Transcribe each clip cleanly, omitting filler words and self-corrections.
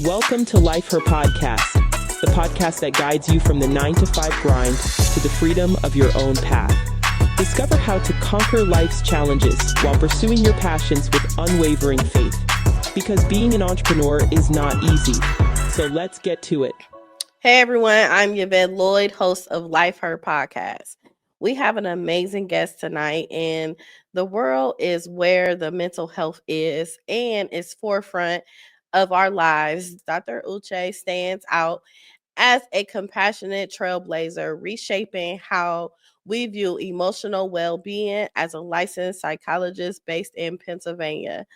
Welcome to Life Her Podcast, the podcast that guides you from the 9-to-5 grind to the freedom of your own path. Discover how to conquer life's challenges while pursuing your passions with unwavering faith. Because being an entrepreneur is not easy. So let's get to it. Hey everyone, I'm Yvette Lloyd, host of Life Her Podcast. We have an amazing guest tonight, and the world is where the mental health is and its forefront of our lives. Dr. Uche stands out as a compassionate trailblazer, reshaping how we view emotional well-being as a licensed psychologist based in Pennsylvania.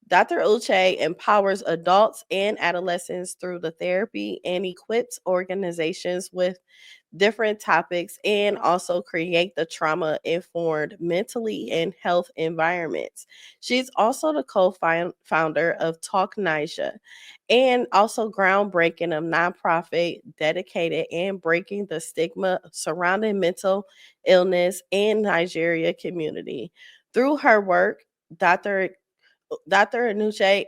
Dr. Uche empowers adults and adolescents through the therapy and equips organizations with different topics and also create the trauma-informed mentally and health environments. She's also the co-founder of Talk Nisha and also groundbreaking of nonprofit dedicated and breaking the stigma surrounding mental illness in Nigeria community. Through her work, Dr. Uche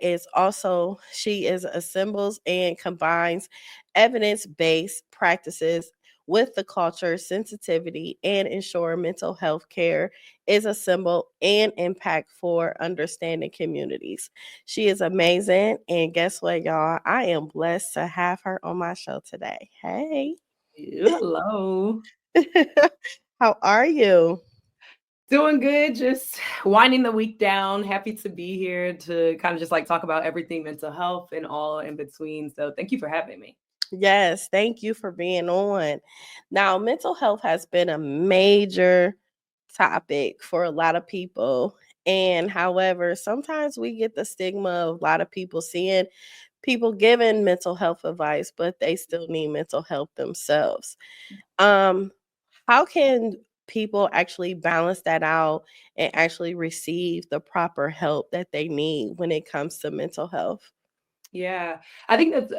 she assembles and combines evidence-based practices with the culture sensitivity and ensure mental health care is assembled and impact for understanding communities. She is amazing. And guess what, y'all? I am blessed to have her on my show today. Hey. Hello. How are you? Doing good. Just winding the week down. Happy to be here to kind of just like talk about everything mental health and all in between. So thank you for having me. Yes, thank you for being on. Now, mental health has been a major topic for a lot of people. And however, sometimes we get the stigma of a lot of people seeing people giving mental health advice, but they still need mental health themselves. How can people actually balance that out and actually receive the proper help that they need when it comes to mental health? Yeah, I think that's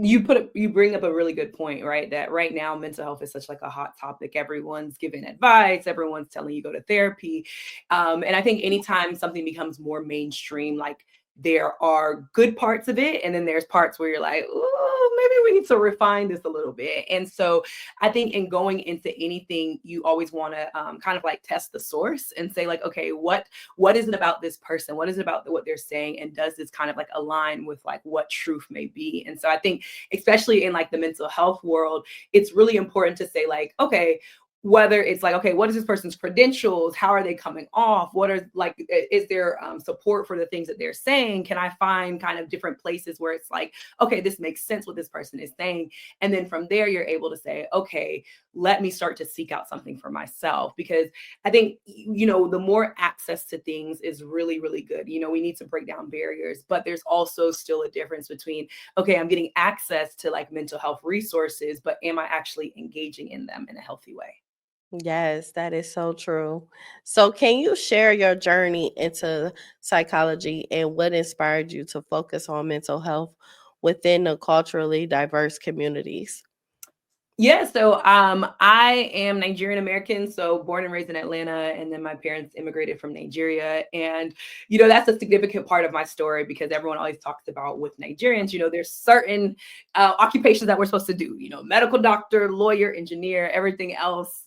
you bring up a really good point, right? That right now mental health is such like a hot topic. Everyone's giving advice, everyone's telling you go to therapy. And I think anytime something becomes more mainstream, like there are good parts of it, and then there's parts where you're like, oh, maybe we need to refine this a little bit. And so I think in going into anything, you always want to kind of like test the source and say like, okay, what is it about this person? What is it about what they're saying? And does this kind of like align with like what truth may be? And so I think, especially in like the mental health world, it's really important to say like, okay, whether it's like, okay, what is this person's credentials? How are they coming off? What are like, is there support for the things that they're saying? Can I find kind of different places where it's like, okay, this makes sense what this person is saying. And then from there, you're able to say, okay, let me start to seek out something for myself. Because I think, you know, the more access to things is really, really good. You know, we need to break down barriers, but there's also still a difference between, okay, I'm getting access to like mental health resources, but am I actually engaging in them in a healthy way? Yes, that is so true. So, can you share your journey into psychology and what inspired you to focus on mental health within the culturally diverse communities? Yeah, so I am Nigerian American, so born and raised in Atlanta, and then my parents immigrated from Nigeria. And, you know, that's a significant part of my story because everyone always talks about with Nigerians, you know, there's certain occupations that we're supposed to do, you know, medical doctor, lawyer, engineer, everything else.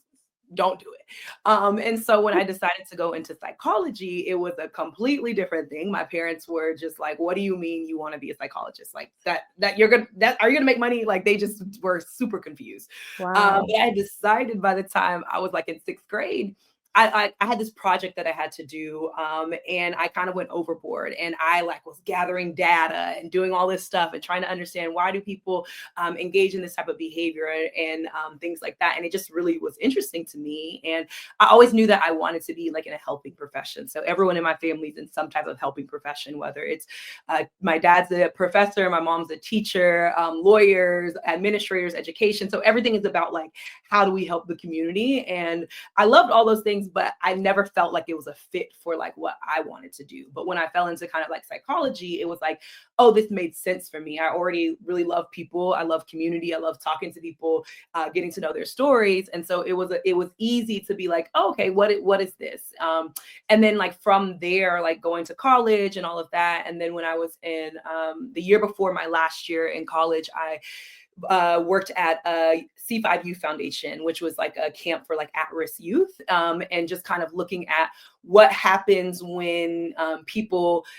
Don't do it. And so when I decided to go into psychology, it was a completely different thing. My parents were just like, what do you mean you want to be a psychologist? Like that you're gonna that are you gonna make money? Like they just were super confused. Wow. But I decided by the time I was like in sixth grade, I had this project that I had to do, and I kind of went overboard, and I like was gathering data and doing all this stuff and trying to understand why do people engage in this type of behavior and things like that. And it just really was interesting to me. And I always knew that I wanted to be like in a helping profession. So everyone in my family is in some type of helping profession, whether it's my dad's a professor, my mom's a teacher, lawyers, administrators, education. So everything is about like, how do we help the community? And I loved all those things. things, but I never felt like it was a fit for like what I wanted to do. But when I fell into kind of like psychology, it was like, oh, this made sense for me. I already really love people. I love community. I love talking to people, getting to know their stories. And so it was easy to be like, oh, okay, what is this? And then like from there, like going to college and all of that. And then when I was in the year before my last year in college, I worked at a C5 Youth Foundation, which was like a camp for like at-risk youth, and just kind of looking at what happens when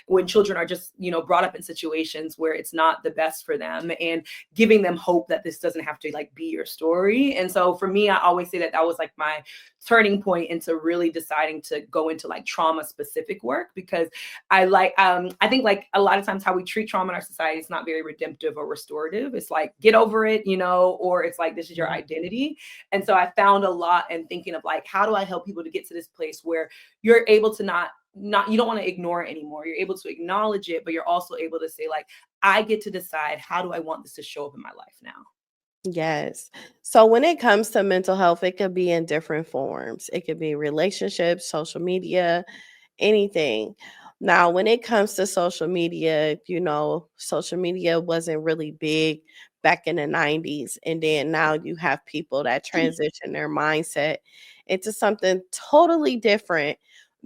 when children are just, brought up in situations where it's not the best for them, and giving them hope that this doesn't have to like be your story. And so for me, I always say that was like my turning point into really deciding to go into like trauma specific work, because I think like a lot of times how we treat trauma in our society is not very redemptive or restorative. It's like, get over it, or it's like, this is your identity. And so I found a lot in thinking of like, how do I help people to get to this place where you're able to not you don't want to ignore it anymore. You're able to acknowledge it, but you're also able to say like, I get to decide, how do I want this to show up in my life now? Yes. So when it comes to mental health, it could be in different forms. It could be relationships, social media, anything. Now, when it comes to social media, social media wasn't really big back in the 90s. And then now you have people that transition their mindset into something totally different.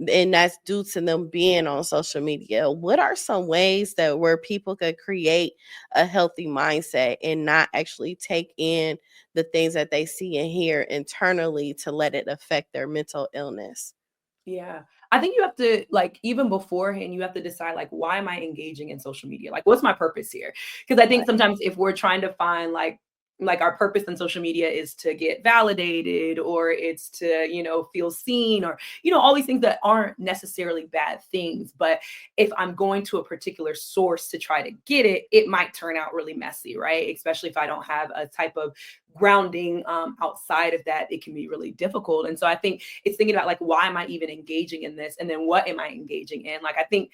And that's due to them being on social media. What are some ways that where people could create a healthy mindset and not actually take in the things that they see and hear internally to let it affect their mental illness? Yeah. I think you have to, like, even beforehand, you have to decide, like, why am I engaging in social media? Like, what's my purpose here? Because I think sometimes if we're trying to find like our purpose in social media is to get validated, or it's to, feel seen, or, all these things that aren't necessarily bad things. But if I'm going to a particular source to try to get it, it might turn out really messy, right? Especially if I don't have a type of grounding outside of that, it can be really difficult. And so I think it's thinking about like, why am I even engaging in this? And then what am I engaging in? Like, I think,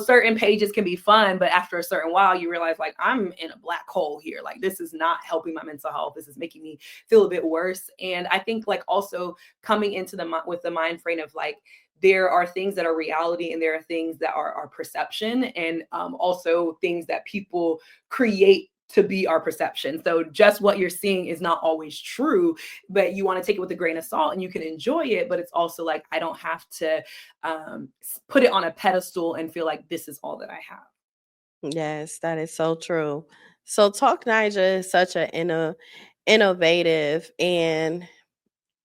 certain pages can be fun, but after a certain while, you realize like, I'm in a black hole here. Like, this is not helping my mental health. This is making me feel a bit worse. And I think like also coming into with the mind frame of like, there are things that are reality and there are things that are our perception, and also things that people create to be our perception. So just what you're seeing is not always true, but you want to take it with a grain of salt and you can enjoy it. But it's also like, I don't have to put it on a pedestal and feel like this is all that I have. Yes, that is so true. So Talk Niger is such an innovative, and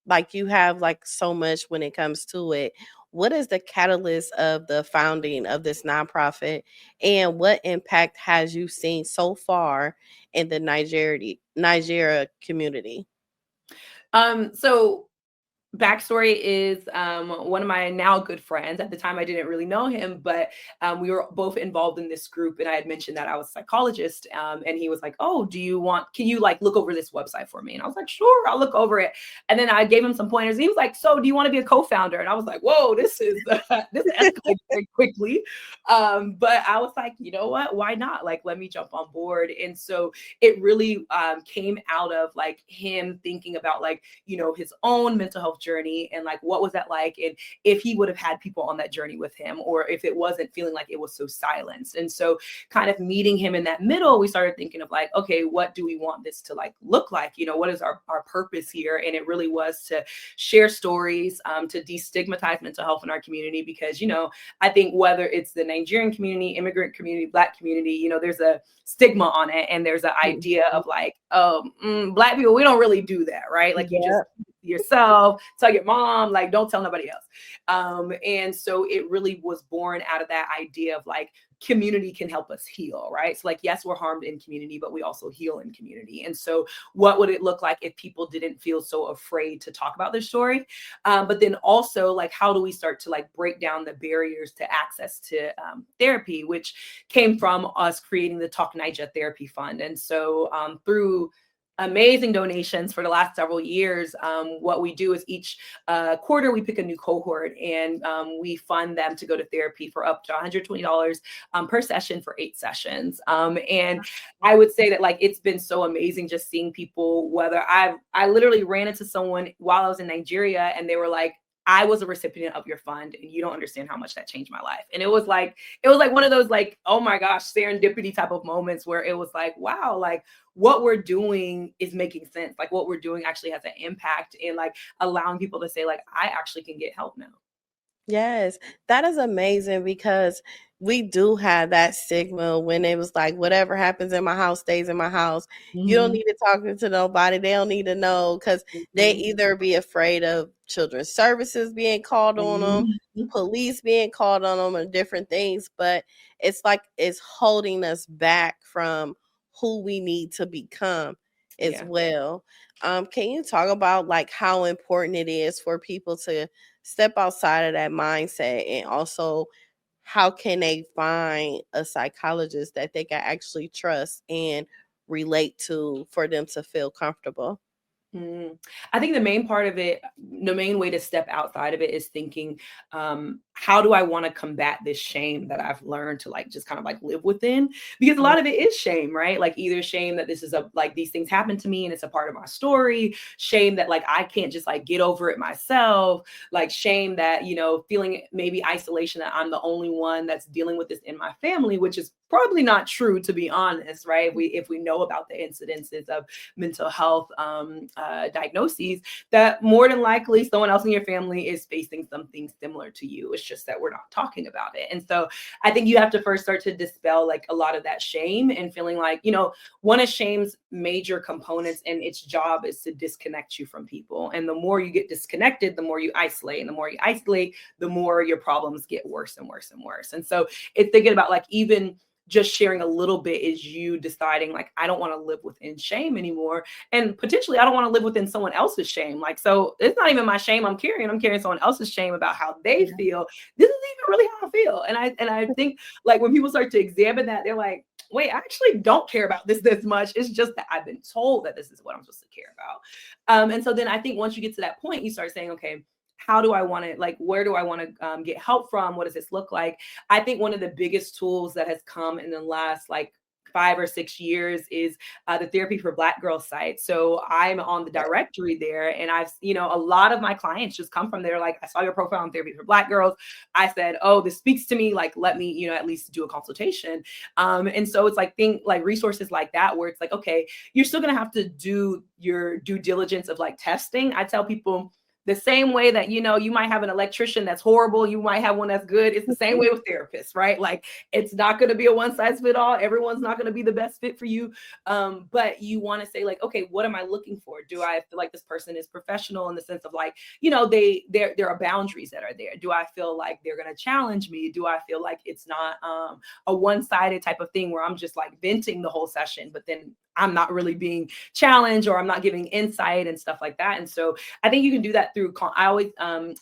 like you have like so much when it comes to it. What is the catalyst of the founding of this nonprofit, and what impact has you seen so far in the Nigeria community? So backstory is one of my now good friends. At the time, I didn't really know him, but we were both involved in this group. And I had mentioned that I was a psychologist. And he was like, oh, can you like look over this website for me? And I was like, sure, I'll look over it. And then I gave him some pointers. He was like, so do you want to be a co-founder? And I was like, whoa, this escalated very quickly. But I was like, you know what? Why not? Like, let me jump on board. And so it really came out of like him thinking about like, his own mental health journey, and like what was that like, and if he would have had people on that journey with him, or if it wasn't feeling like it was so silenced. And so kind of meeting him in that middle, we started thinking of like, okay, what do we want this to like look like? What is our purpose here? And it really was to share stories, to destigmatize mental health in our community, because I think whether it's the Nigerian community, immigrant community, Black community, there's a stigma on it, and there's an idea of like, Black people, we don't really do that, right? Like, you just yourself, tell your mom, like, don't tell nobody else. And so it really was born out of that idea of like, community can help us heal, right? So like, yes, we're harmed in community, but we also heal in community. And so what would it look like if people didn't feel so afraid to talk about their story? But then also like, how do we start to like break down the barriers to access to therapy, which came from us creating the Talk Niger Therapy Fund. And so through amazing donations for the last several years, what we do is each quarter we pick a new cohort, and we fund them to go to therapy for up to $120 per session for 8 sessions. And I would say that like, it's been so amazing just seeing people, whether I literally ran into someone while I was in Nigeria, and they were like, I was a recipient of your fund and you don't understand how much that changed my life. And it was like one of those like, oh my gosh, serendipity type of moments where it was like, wow, like what we're doing is making sense. Like what we're doing actually has an impact in like allowing people to say like, I actually can get help now. Yes, that is amazing because we do have that stigma when it was like, whatever happens in my house stays in my house. You don't need to talk to nobody. They don't need to know because they either be afraid of children's services being called on them, police being called on them, or different things. But it's like it's holding us back from who we need to become as well. Can you talk about like how important it is for people to step outside of that mindset, and also how can they find a psychologist that they can actually trust and relate to for them to feel comfortable? I think the main part of it, the main way to step outside of it is thinking, how do I want to combat this shame that I've learned to like just kind of like live within? Because a lot of it is shame, right? Like either shame that this is like these things happen to me and it's a part of my story, shame that like I can't just like get over it myself, like shame that, you know, feeling maybe isolation that I'm the only one that's dealing with this in my family, which is probably not true, to be honest, right? If we know about the incidences of mental health diagnoses, that more than likely someone else in your family is facing something similar to you. It's just that we're not talking about it. And so I think you have to first start to dispel like a lot of that shame and feeling like, you know, one of shame's major components and its job is to disconnect you from people. And the more you get disconnected, the more you isolate. And the more you isolate, the more your problems get worse and worse and worse. And so it's thinking about like even just sharing a little bit is you deciding like, I don't want to live within shame anymore. And potentially I don't want to live within someone else's shame. Like, so it's not even my shame I'm carrying someone else's shame about how they feel. This is even really how I feel. And I think like when people start to examine that, they're like, wait, I actually don't care about this much. It's just that I've been told that this is what I'm supposed to care about. And so then I think once you get to that point, you start saying, okay, how do I want to, like, where do I want to get help from? What does this look like? I think one of the biggest tools that has come in the last like 5 or 6 years is the Therapy for Black Girls site. So I'm on the directory there, and I've, you know, a lot of my clients just come from there. Like, I saw your profile on Therapy for Black Girls. I said, oh, this speaks to me. Like, let me, you know, at least do a consultation. And so it's like resources like that, where it's like, okay, you're still going to have to do your due diligence of like testing. I tell people, the same way that, you know, you might have an electrician that's horrible, you might have one that's good. It's the same way with therapists, right? Like, it's not going to be a one size fit all. Everyone's not going to be the best fit for you. But you want to say like, okay, what am I looking for? Do I feel like this person is professional in the sense of like, you know, there are boundaries that are there? Do I feel like they're going to challenge me? Do I feel like it's not a one-sided type of thing where I'm just like venting the whole session, but then I'm not really being challenged, or I'm not giving insight and stuff like that? And so I think you can do that through, I always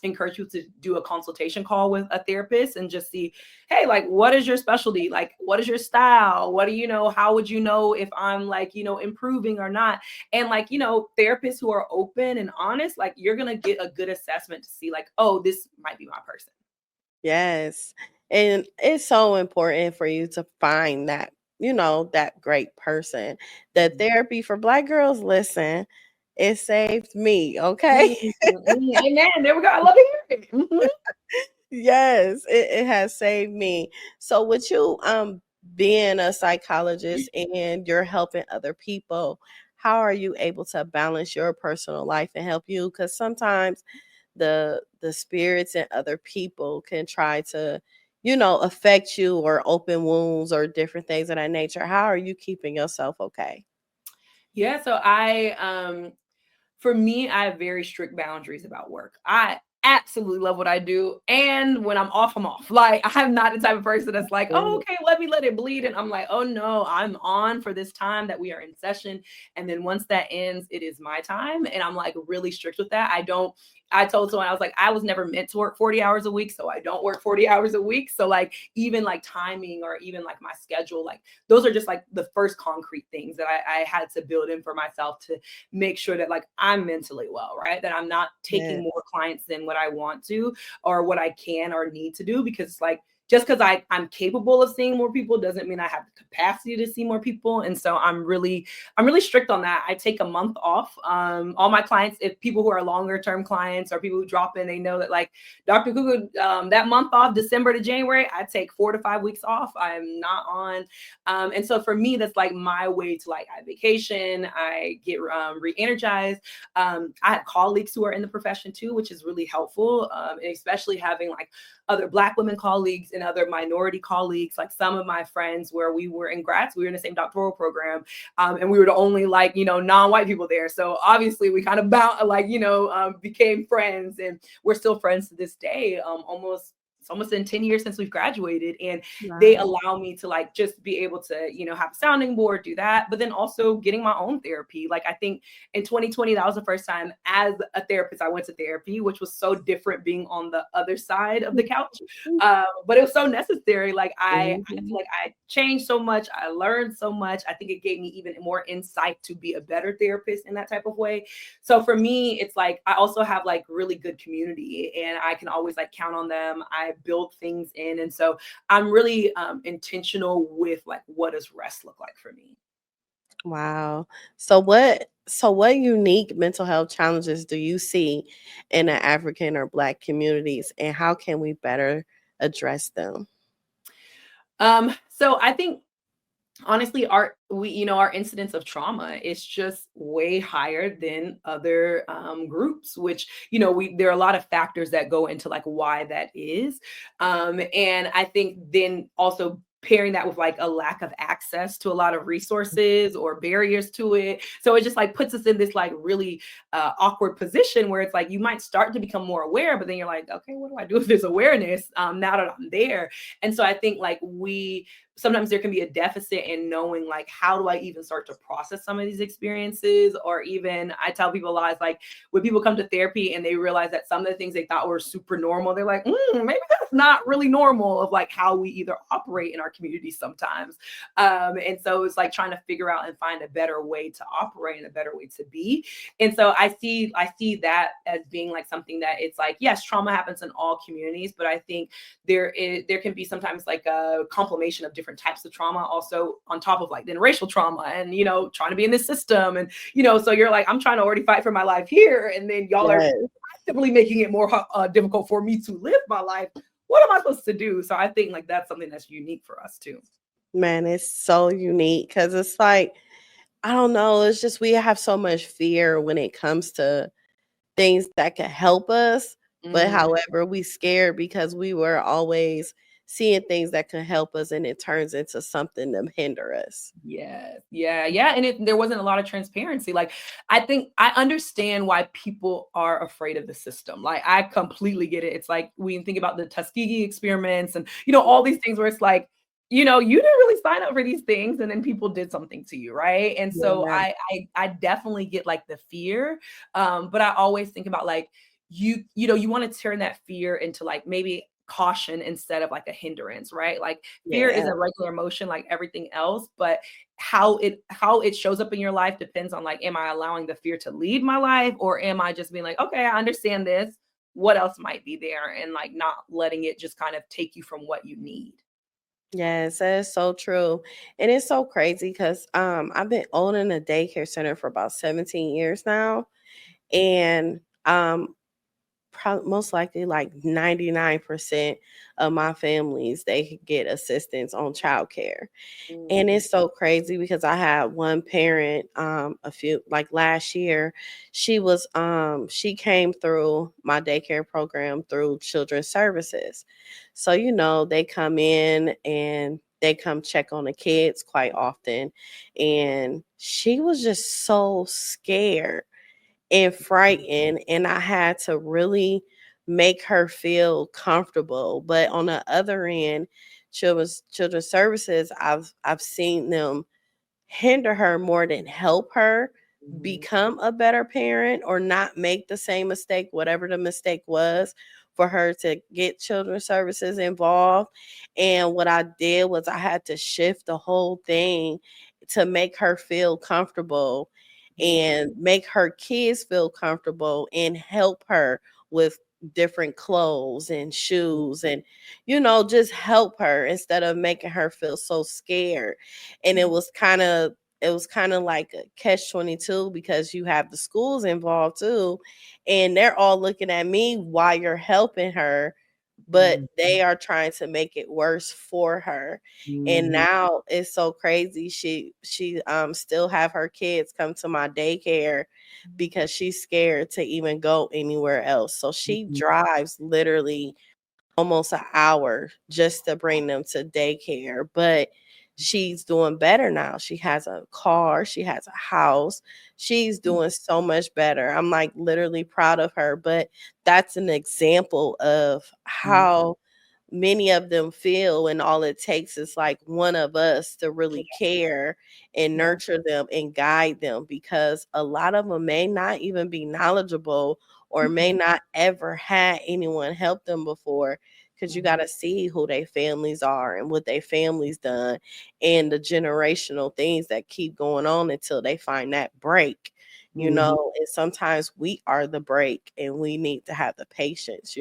encourage you to do a consultation call with a therapist and just see, hey, like, what is your specialty? Like, what is your style? What do you know? How would you know if I'm like, you know, improving or not? And like, you know, therapists who are open and honest, like, you're going to get a good assessment to see like, oh, this might be my person. Yes. And it's so important for you to find that, you know, that great person. The Therapy for Black Girls, listen, it saved me, okay? Amen. There we go. I love to hear it. Yes, it has saved me. So with you being a psychologist and you're helping other people, how are you able to balance your personal life and help you? Because sometimes the spirits and other people can try to, you know, affect you or open wounds or different things of that nature. How are you keeping yourself okay? Yeah. So for me, I have very strict boundaries about work. I absolutely love what I do. And when I'm off, I'm off. Like, I'm not the type of person that's like, oh, okay, let it bleed. And I'm like, oh no, I'm on for this time that we are in session. And then once that ends, it is my time. And I'm like really strict with that. I told someone, I was like, I was never meant to work 40 hours a week. So I don't work 40 hours a week. So like, even like timing or even like my schedule, like those are just like the first concrete things that I had to build in for myself to make sure that like I'm mentally well, right? That I'm not taking more clients than what I want to or what I can or need to do, because like just because I'm capable of seeing more people doesn't mean I have the capacity to see more people. And so I'm really strict on that. I take a month off. All my clients, if people who are longer term clients or people who drop in, they know that like Dr. Ukuku, that month off, December to January, I take 4 to 5 weeks off. I'm not on. And so for me, that's like my way to like, I vacation, I get re-energized. I have colleagues who are in the profession too, which is really helpful. And especially having like other Black women colleagues and other minority colleagues, like some of my friends where we were in grad school, we were in the same doctoral program, and we were the only like, non-white people there. So obviously we kind of became friends, and we're still friends to this day, almost in 10 years since we've graduated. And they allow me to like just be able to, have a sounding board, do that, but then also getting my own therapy. Like I think in 2020, that was the first time as a therapist I went to therapy, which was so different being on the other side of the couch. But it was so necessary. Like I feel like I changed so much. I learned so much. I think it gave me even more insight to be a better therapist in that type of way. So for me, it's like, I also have like really good community and I can always like count on them. I build things in. And so I'm really intentional with like, what does rest look like for me? Wow. So what unique mental health challenges do you see in the African or Black communities, and how can we better address them? So I think honestly, our incidence of trauma is just way higher than other groups, which there are a lot of factors that go into like why that is, and I think then also pairing that with like a lack of access to a lot of resources or barriers to it. So it just like puts us in this like really awkward position where it's like you might start to become more aware, but then you're like, okay, what do I do with this awareness now that I'm there? And so I think like sometimes there can be a deficit in knowing like, how do I even start to process some of these experiences? Or even I tell people a lot, it's like when people come to therapy and they realize that some of the things they thought were super normal, they're like, maybe that's not really normal, of like how we either operate in our community sometimes. And so it's like trying to figure out and find a better way to operate and a better way to be. And so I see that as being like something that it's like, yes, trauma happens in all communities, but I think there can be sometimes like a compilation of different types of trauma also on top of like then racial trauma and trying to be in this system, and so you're like, I'm trying to already fight for my life here, and then y'all are actively making it more difficult for me to live my life. What am I supposed to do? So I think like that's something that's unique for us too. Man, it's so unique because it's like, I don't know, it's just we have so much fear when it comes to things that could help us, but however, we scared because we were always seeing things that could help us, and it turns into something to hinder us. Yeah. And there wasn't a lot of transparency. Like, I think I understand why people are afraid of the system. Like, I completely get it. It's like we think about the Tuskegee experiments and, all these things where it's like, you didn't really sign up for these things, and then people did something to you, right? And so Yeah. I definitely get like the fear, but I always think about like you want to turn that fear into like maybe caution instead of like a hindrance, right? Like fear is Yeah. a regular emotion like everything else, but how it shows up in your life depends on like, am I allowing the fear to lead my life, or am I just being like, okay, I understand this, what else might be there, and like not letting it just kind of take you from what you need. Yes, that is so true. And it's so crazy because I've been owning a daycare center for about 17 years now. And most likely like 99% of my families, they could get assistance on childcare. And Mm. it's so crazy because I had one parent a few like last year, she came through my daycare program through children's services. So they come in and they come check on the kids quite often, and she was just so scared and frightened, and I had to really make her feel comfortable. But on the other end, children's services, I've seen them hinder her more than help her Mhm. become a better parent or not make the same mistake, whatever the mistake was, for her to get children's services involved. And what I did was I had to shift the whole thing to make her feel comfortable Mhm. and make her kids feel comfortable and help her with different clothes and shoes and, just help her instead of making her feel so scared. And it was kind of like a catch 22 because you have the schools involved too, and they're all looking at me while you're helping her, but Mhm. they are trying to make it worse for her. And Mhm. now it's so crazy. She still have her kids come to my daycare because she's scared to even go anywhere else. So she Mhm. drives literally almost an hour just to bring them to daycare, but she's doing better now. She has a car, she has a house. She's doing so much better. I'm like literally proud of her, but that's an example of Mhm. how many of them feel, and all it takes is like one of us to really care and Yeah. nurture them and guide them, because a lot of them may not even be knowledgeable or may not ever had anyone help them before, because you got to see who their families are and what their families done and the generational things that keep going on until they find that break, Mhm. and sometimes we are the break and we need to have the patience.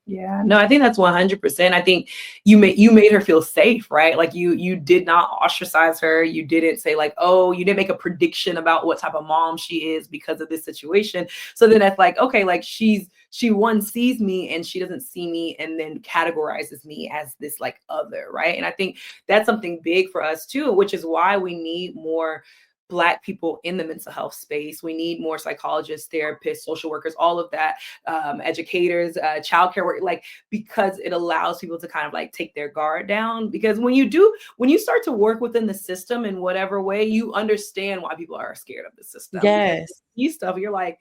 Yeah, no, I think that's 100%. I think you made her feel safe, right? Like you did not ostracize her. You didn't say like, oh, you didn't make a prediction about what type of mom she is because of this situation. So then that's like, okay, like she one sees me and she doesn't see me and then categorizes me as this like other, right? And I think that's something big for us too, which is why we need more Black people in the mental health space. We need more psychologists, therapists, social workers, all of that, educators, childcare work, like, because it allows people to kind of like take their guard down. Because when you start to work within the system in whatever way, you understand why people are scared of the system, because Yes. you stuff, you're like,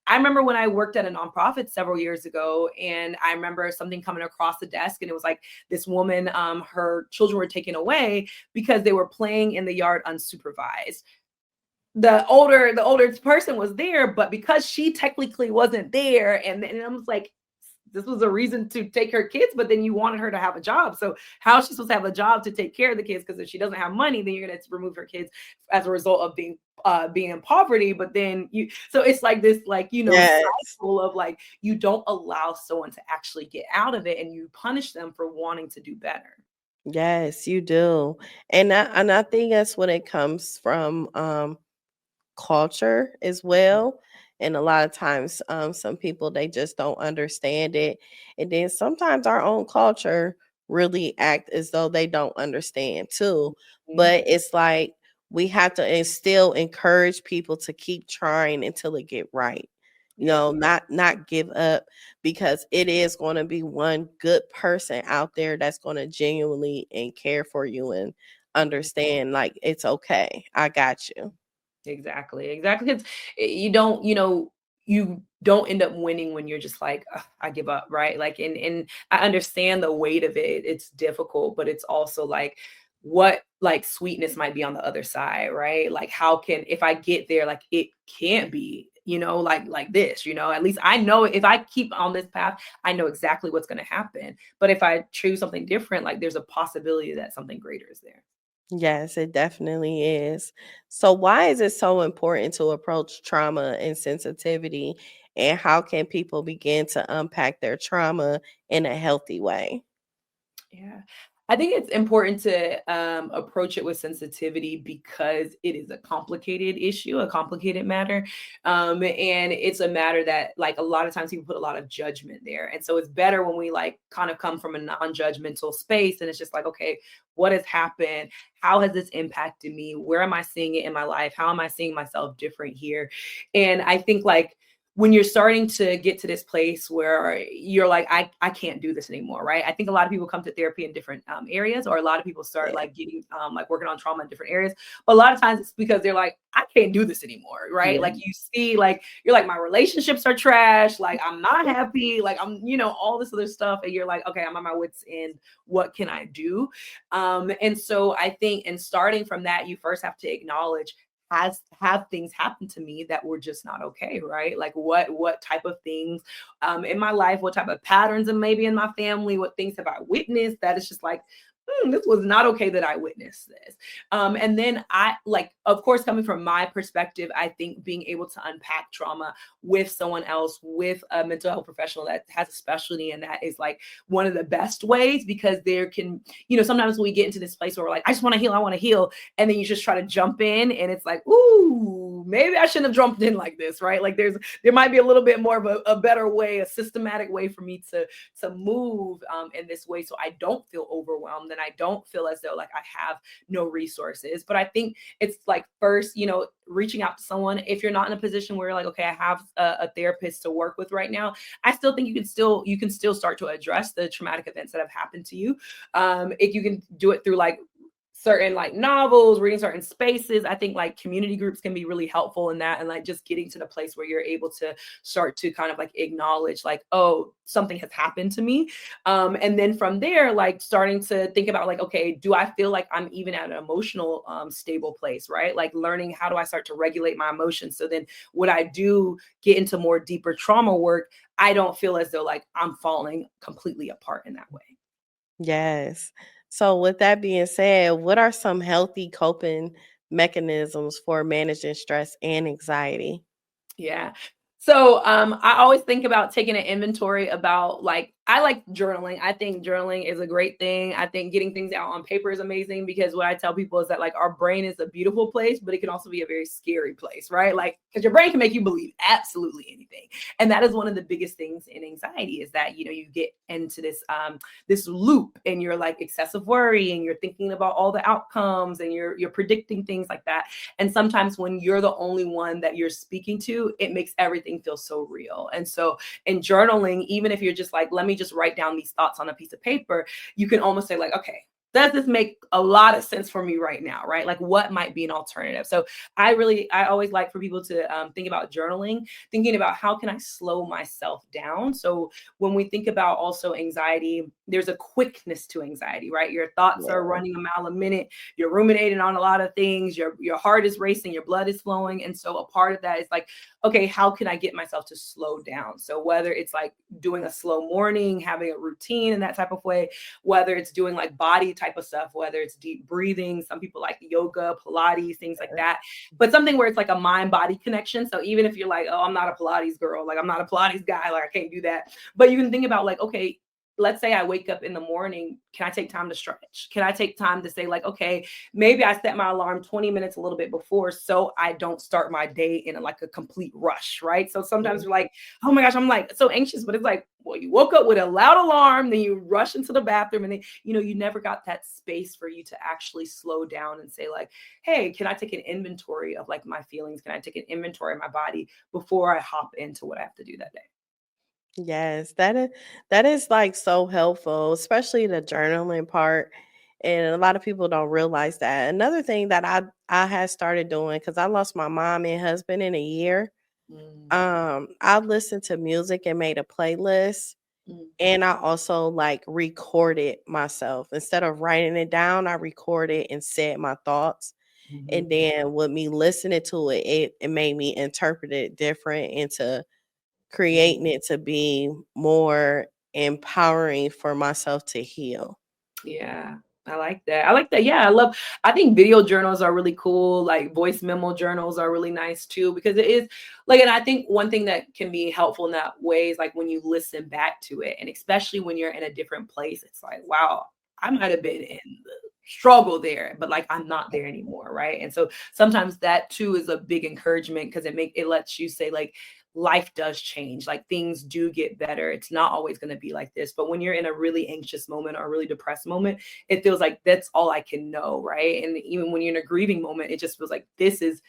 I remember when I worked at a nonprofit several years ago, and I remember something coming across the desk, and it was like this woman, her children were taken away because they were playing in the yard unsupervised. The older person was there, but because she technically wasn't there, and I was like, this was a reason to take her kids, but then you wanted her to have a job. So how is she supposed to have a job to take care of the kids? Because if she doesn't have money, then you're gonna remove her kids as a result of being in poverty. But then so it's like this, like, Yes. cycle of like, you don't allow someone to actually get out of it and you punish them for wanting to do better. Yes, you do. And I think that's when it comes from culture as well. And a lot of times, some people, they just don't understand it. And then sometimes our own culture really act as though they don't understand too. Mhm. But it's like we have to still encourage people to keep trying until it get right. Yeah. Not give up, because it is going to be one good person out there that's going to genuinely and care for you and understand, like, it's okay. I got you. Exactly, exactly. 'Cause you don't end up winning when you're just like, "Ugh, I give up," right? Like, and I understand the weight of it. It's difficult, but it's also like, what like sweetness might be on the other side, right? Like, how can, if I get there, like it can't be, like this, at least I know if I keep on this path, I know exactly what's going to happen. But if I choose something different, like there's a possibility that something greater is there. Yes, it definitely is. So, why is it so important to approach trauma and sensitivity? And how can people begin to unpack their trauma in a healthy way? Yeah. I think it's important to approach it with sensitivity because it is a complicated issue, a complicated matter. And it's a matter that, like, a lot of times people put a lot of judgment there. And so it's better when we, like, kind of come from a non judgmental space and it's just like, okay, what has happened? How has this impacted me? Where am I seeing it in my life? How am I seeing myself different here? And I think, like, when you're starting to get to this place where you're like, I can't do this anymore, right? I think a lot of people come to therapy in different areas, or a lot of people start Yeah. like getting like working on trauma in different areas. But a lot of times it's because they're like, I can't do this anymore, right? Yeah. Like, you see, like, you're like, my relationships are trash, like I'm not happy, like I'm, all this other stuff, and you're like, okay, I'm at my wits end. What can I do? And so I think, in starting from that, you first have to acknowledge, have things happen to me that were just not okay, right? Like, what type of things in my life, what type of patterns, and maybe in my family, what things have I witnessed that is just like, this was not okay that I witnessed this. And then I like, of course, coming from my perspective, I think being able to unpack trauma with someone else, with a mental health professional that has a specialty in that, is like one of the best ways, because there can, sometimes we get into this place where we're like, I just want to heal, I want to heal. And then you just try to jump in and it's like, ooh, maybe I shouldn't have jumped in like this, right? Like there might be a little bit more of a better way, a systematic way for me to move in this way, so I don't feel overwhelmed and I don't feel as though like I have no resources. But I think it's like, first, reaching out to someone. If you're not in a position where you're like, okay, I have a therapist to work with right now, I still think you can still start to address the traumatic events that have happened to you. If you can do it through like certain like novels, reading certain spaces, I think like community groups can be really helpful in that, and like just getting to the place where you're able to start to kind of like acknowledge like, oh, something has happened to me. And then from there, like starting to think about like, okay, do I feel like I'm even at an emotional stable place, right? Like learning, how do I start to regulate my emotions, so then when I do get into more deeper trauma work, I don't feel as though like I'm falling completely apart in that way. Yes. So, with that being said, what are some healthy coping mechanisms for managing stress and anxiety? Yeah. So I always think about taking an inventory about like, I like journaling. I think journaling is a great thing. I think getting things out on paper is amazing, because what I tell people is that like our brain is a beautiful place, but it can also be a very scary place, right? Like, because your brain can make you believe absolutely anything. And that is one of the biggest things in anxiety, is that, you get into this loop, and you're like excessive worry, and you're thinking about all the outcomes, and you're predicting things like that. And sometimes when you're the only one that you're speaking to, it makes everything feel so real. And so in journaling, even if you're just like, let me just write down these thoughts on a piece of paper, you can almost say like, okay, does this make a lot of sense for me right now, right? Like, what might be an alternative? So I always like for people to think about journaling, thinking about how can I slow myself down. So when we think about also anxiety, there's a quickness to anxiety, right? Your thoughts are running a mile a minute. You're ruminating on a lot of things. Your heart is racing. Your blood is flowing. And so a part of that is like, okay, how can I get myself to slow down? So whether it's like doing a slow morning, having a routine in that type of way, whether it's doing like body type of stuff, whether it's deep breathing, some people like yoga, Pilates, things like that, but something where it's like a mind body connection. So even if you're like, oh, I'm not a Pilates girl, like I'm not a Pilates guy, like I can't do that, but you can think about like, okay, let's say I wake up in the morning, can I take time to stretch? Can I take time to say like, okay, maybe I set my alarm 20 minutes a little bit before, so I don't start my day in like a complete rush, right? So sometimes you're like, oh my gosh, I'm like so anxious, but it's like, well, you woke up with a loud alarm, then you rush into the bathroom, and then, you never got that space for you to actually slow down and say like, hey, can I take an inventory of like my feelings? Can I take an inventory of my body before I hop into what I have to do that day? Yes, that is like so helpful, especially the journaling part. And a lot of people don't realize that. Another thing that I had started doing, because I lost my mom and husband in a year. Mm, I listened to music and made a playlist, mm, and I also like recorded myself. Instead of writing it down, I recorded and said my thoughts. mhm. And then with me listening to it, it made me interpret it different into creating it to be more empowering for myself to heal. Yeah, I like that. I like that. Yeah, I think video journals are really cool. Like voice memo journals are really nice too, because it is like, and I think one thing that can be helpful in that way is like when you listen back to it, and especially when you're in a different place, it's like, wow, I might have been in the struggle there, but like I'm not there anymore, right? And so sometimes that too is a big encouragement, because it lets you say like, life does change, like things do get better, it's not always going to be like this. But when you're in a really anxious moment or a really depressed moment, it feels like that's all I can know, right? And even when you're in a grieving moment, it just feels like this is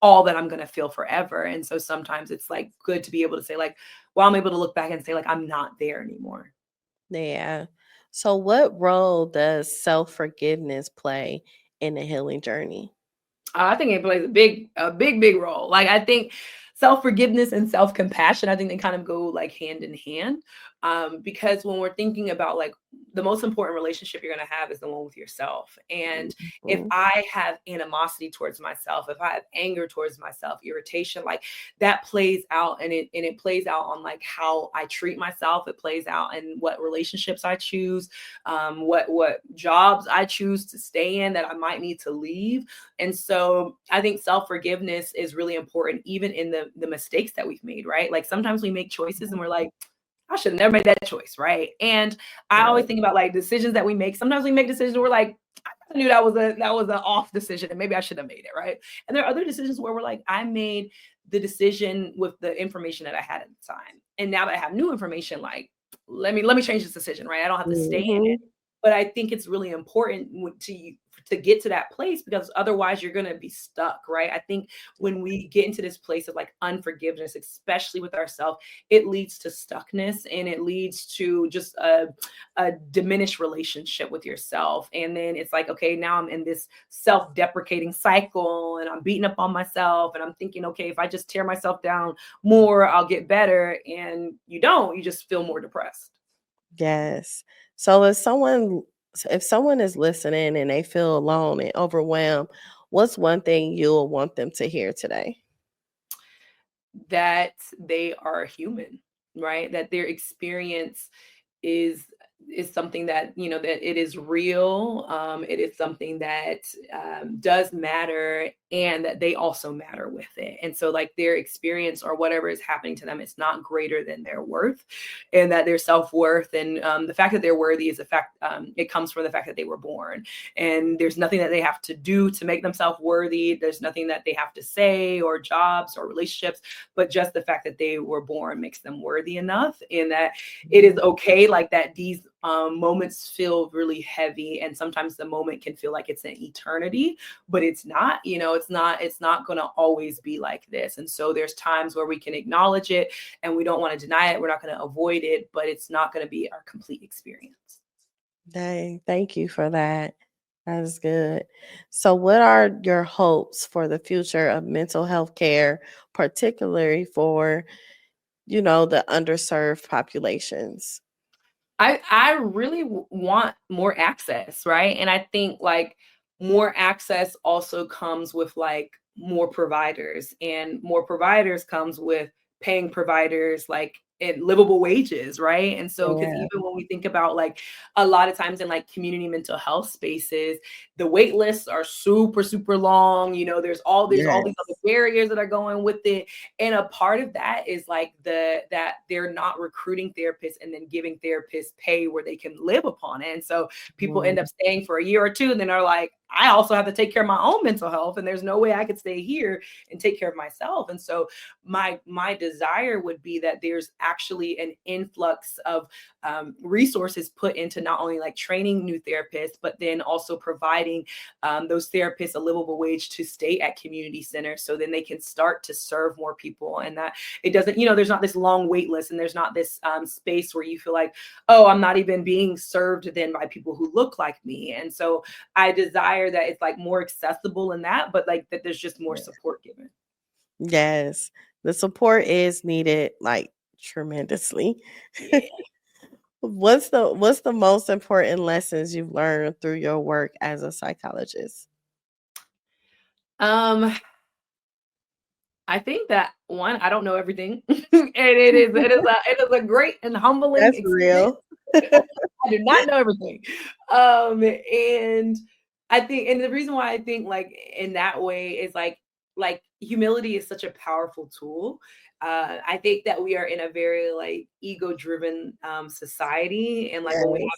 all that I'm going to feel forever. And so sometimes it's like good to be able to say like, well, I'm able to look back and say like, I'm not there anymore. Yeah. So what role does self-forgiveness play in the healing journey? I think it plays big role. Like I think self-forgiveness and self-compassion, I think they kind of go like hand in hand. Because when we're thinking about like the most important relationship you're going to have is the one with yourself. And if I have animosity towards myself, if I have anger towards myself, irritation, like that plays out, and it plays out on like how I treat myself. It plays out in what relationships I choose, what jobs I choose to stay in that I might need to leave. And so I think self-forgiveness is really important, even in the mistakes that we've made, right? Like sometimes we make choices and we're like, I should have never made that choice, right? And I always think about like decisions that we make. Sometimes we make decisions where we're like, I knew that was an off decision and maybe I should have made it, right? And there are other decisions where we're like, I made the decision with the information that I had at the time. And now that I have new information, like, let me change this decision, right? I don't have to stay in it. But I think it's really important to get to that place, because otherwise you're going to be stuck, right? I think when we get into this place of like unforgiveness, especially with ourselves, it leads to stuckness, and it leads to just a diminished relationship with yourself. And then it's like, okay, now I'm in this self-deprecating cycle and I'm beating up on myself and I'm thinking, okay, if I just tear myself down more, I'll get better. And you don't, you just feel more depressed. Yes. So if someone is listening and they feel alone and overwhelmed, what's one thing you'll want them to hear today? That they are human, right? That their experience is something that, you know, that it is real. It is something that does matter, and that they also matter with it. And so like their experience or whatever is happening to them, it's not greater than their worth, and that their self-worth and the fact that they're worthy is a fact. It comes from the fact that they were born, and there's nothing that they have to do to make themselves worthy. There's nothing that they have to say, or jobs or relationships, but just the fact that they were born makes them worthy enough, and that it is okay. Like that these moments feel really heavy, and sometimes the moment can feel like it's an eternity, but it's not. You know, it's not going to always be like this. And so there's times where we can acknowledge it, and we don't want to deny it. We're not going to avoid it, but it's not going to be our complete experience. Dang, thank you for that. That is good. So what are your hopes for the future of mental health care, particularly for, the underserved populations? I really want more access, right? And I think like more access also comes with like more providers, and more providers comes with paying providers like in livable wages, right? And so because Yeah. even when we think about like a lot of times in like community mental health spaces, the wait lists are super, super long. You know, there's all these Yes. other barriers that are going with it. And a part of that is like that they're not recruiting therapists and then giving therapists pay where they can live upon it. And so people end up staying for a year or two, and then are like, I also have to take care of my own mental health, and there's no way I could stay here and take care of myself. And so my desire would be that there's actually an influx of resources put into not only like training new therapists, but then also providing those therapists a livable wage to stay at community centers, so then they can start to serve more people. And that it doesn't, there's not this long wait list, and there's not this space where you feel like, oh, I'm not even being served then by people who look like me. And so I desire that it's like more accessible in that, but like that there's just more support given. Yes. The support is needed like tremendously. Yeah. What's the most important lessons you've learned through your work as a psychologist? I think that one, I don't know everything, and it is a great and humbling That's experience. real. I do not know everything, and I think, and the reason why I think like in that way is like humility is such a powerful tool. I think that we are in a very like ego-driven society, and like when we have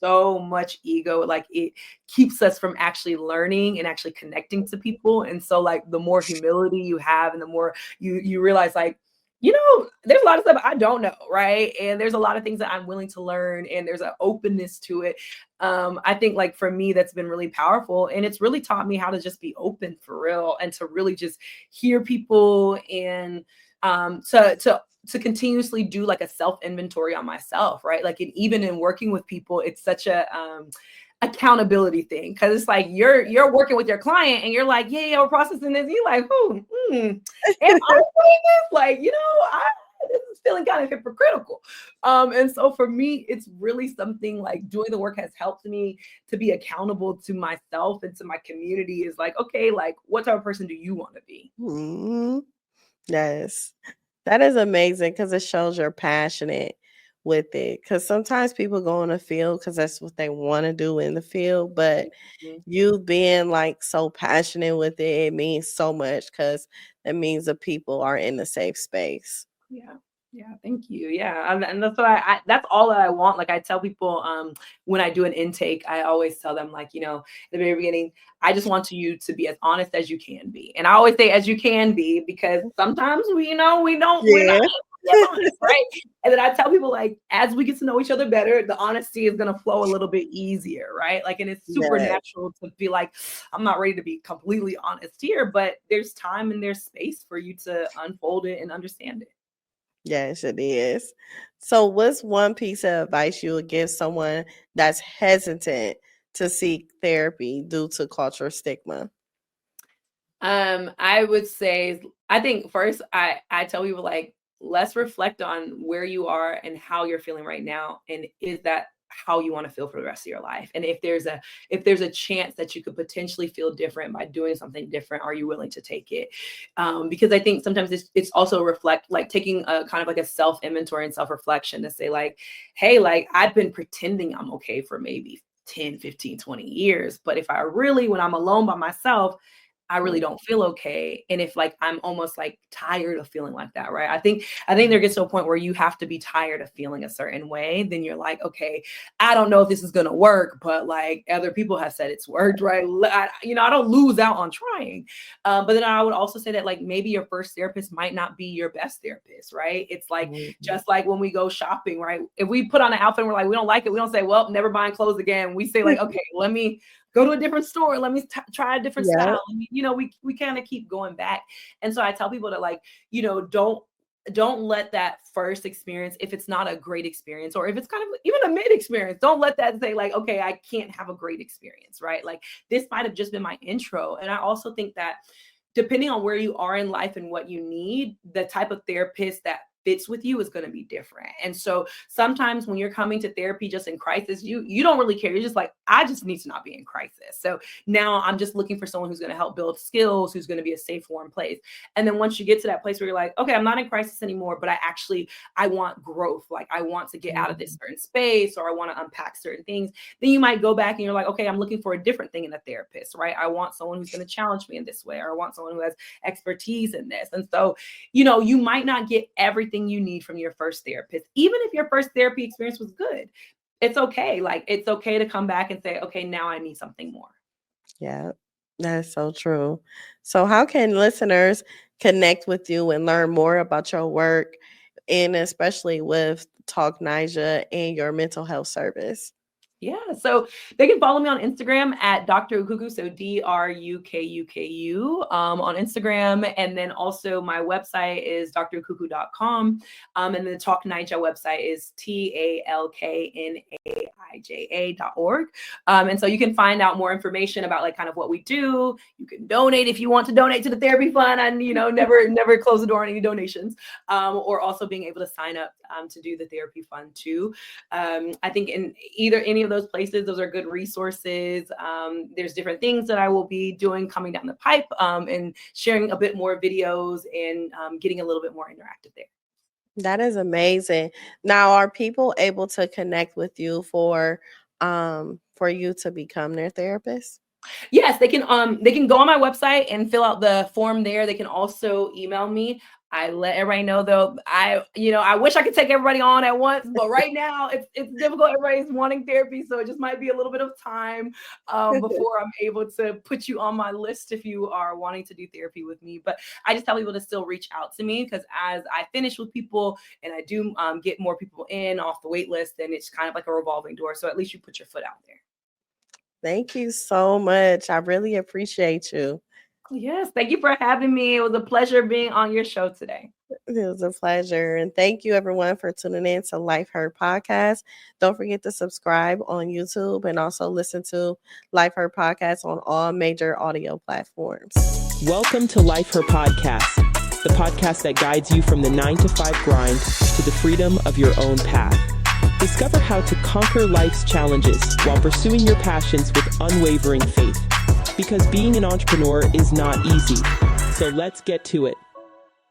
Yes. so much ego, like it keeps us from actually learning and actually connecting to people. And so like the more humility you have, and the more you realize like, there's a lot of stuff I don't know, right? And there's a lot of things that I'm willing to learn, and there's an openness to it. I think like for me, that's been really powerful, and it's really taught me how to just be open for real, and to really just hear people, and to continuously do like a self inventory on myself, right? Like, and even in working with people, it's such a accountability thing, because it's like you're working with your client, and you're like, yeah, we're processing this. You're like, am I doing this? Like, this is feeling kind of hypocritical. And so for me, it's really something like doing the work has helped me to be accountable to myself and to my community is like, okay, like what type of person do you want to be? Mhm. Yes. That is amazing because it shows you're passionate with it. Because sometimes people go in the field because that's what they want to do in the field, but Mhm. you being like so passionate with it, it means so much because that means the people are in a safe space. Yeah. Yeah, thank you. Yeah, and that's what that's all that I want. Like I tell people, when I do an intake, I always tell them, like, at the very beginning, I just want you to be as honest as you can be. And I always say as you can be because sometimes we're not Yeah. as honest, right? And then I tell people like as we get to know each other better, the honesty is gonna flow a little bit easier, right? Like, and it's super Yes. natural to be like, I'm not ready to be completely honest here, but there's time and there's space for you to unfold it and understand it. Yes, it is. So, what's one piece of advice you would give someone that's hesitant to seek therapy due to cultural stigma? I would say, I think first I tell people like, let's reflect on where you are and how you're feeling right now, and is that how you want to feel for the rest of your life? And if there's a chance that you could potentially feel different by doing something different, are you willing to take it? Because I think sometimes it's also reflect like taking a kind of like a self inventory and self reflection to say like, hey, like I've been pretending I'm okay for maybe 10, 15, 20 years, but if I really, when I'm alone by myself, I really don't feel okay. And if like I'm almost like tired of feeling like that, right? I think there gets to a point where you have to be tired of feeling a certain way. Then you're like, okay, I don't know if this is gonna work, but like other people have said it's worked, right? I don't lose out on trying. But then I would also say that like maybe your first therapist might not be your best therapist, right? It's like Mhm. just like when we go shopping, right? If we put on an outfit and we're like, we don't like it, we don't say, well, never buying clothes again. We say like, okay, let me go to a different store. Let me try a different Yeah. style. We kind of keep going back. And so I tell people to like, don't let that first experience, if it's not a great experience, or if it's kind of even a mid experience, don't let that say like, okay, I can't have a great experience, right? Like this might have just been my intro. And I also think that depending on where you are in life and what you need, the type of therapist that fits with you is going to be different. And so sometimes when you're coming to therapy just in crisis, you don't really care. You're just like, I just need to not be in crisis. So now I'm just looking for someone who's going to help build skills, who's going to be a safe, warm place. And then once you get to that place where you're like, okay, I'm not in crisis anymore, but I want growth. Like I want to get out of this certain space, or I want to unpack certain things. Then you might go back and you're like, okay, I'm looking for a different thing in a therapist, right? I want someone who's going to challenge me in this way, or I want someone who has expertise in this. And so, you might not get everything you need from your first therapist, even if your first therapy experience was good. It's okay. Like it's okay to come back and say, okay, now I need something more. Yeah, that is so true. So, how can listeners connect with you and learn more about your work, and especially with Talk Nija and your mental health service? Yeah, so they can follow me on Instagram at Dr. Ukuku, so DRUKUKU on Instagram. And then also my website is drukuku.com. And the Talk Naija website is talknaija.org. And so you can find out more information about like kind of what we do. You can donate if you want to donate to the therapy fund, and never close the door on any donations. Or also being able to sign up to do the therapy fund too. I think in either any of those places, those are good resources. There's different things that I will be doing coming down the pipe, and sharing a bit more videos, and getting a little bit more interactive there. That is amazing. Now, are people able to connect with you for you to become their therapist? Yes, they can go on my website and fill out the form there. They can also email me. I let everybody know though. I wish I could take everybody on at once, but right now it's difficult. Everybody's wanting therapy, so it just might be a little bit of time before I'm able to put you on my list if you are wanting to do therapy with me. But I just tell people to still reach out to me, because as I finish with people and I do get more people in off the wait list, then it's kind of like a revolving door. So at least you put your foot out there. Thank you so much. I really appreciate you. Yes, thank you for having me. It was a pleasure being on your show today. It was a pleasure. And thank you, everyone, for tuning in to Life Heard Podcast. Don't forget to subscribe on YouTube and also listen to Life Heard Podcast on all major audio platforms. Welcome to Life Her Podcast. the podcast that guides you from the 9 to 5 grind to the freedom of your own path. Discover how to conquer life's challenges while pursuing your passions with unwavering faith. Because being an entrepreneur is not easy. So let's get to it.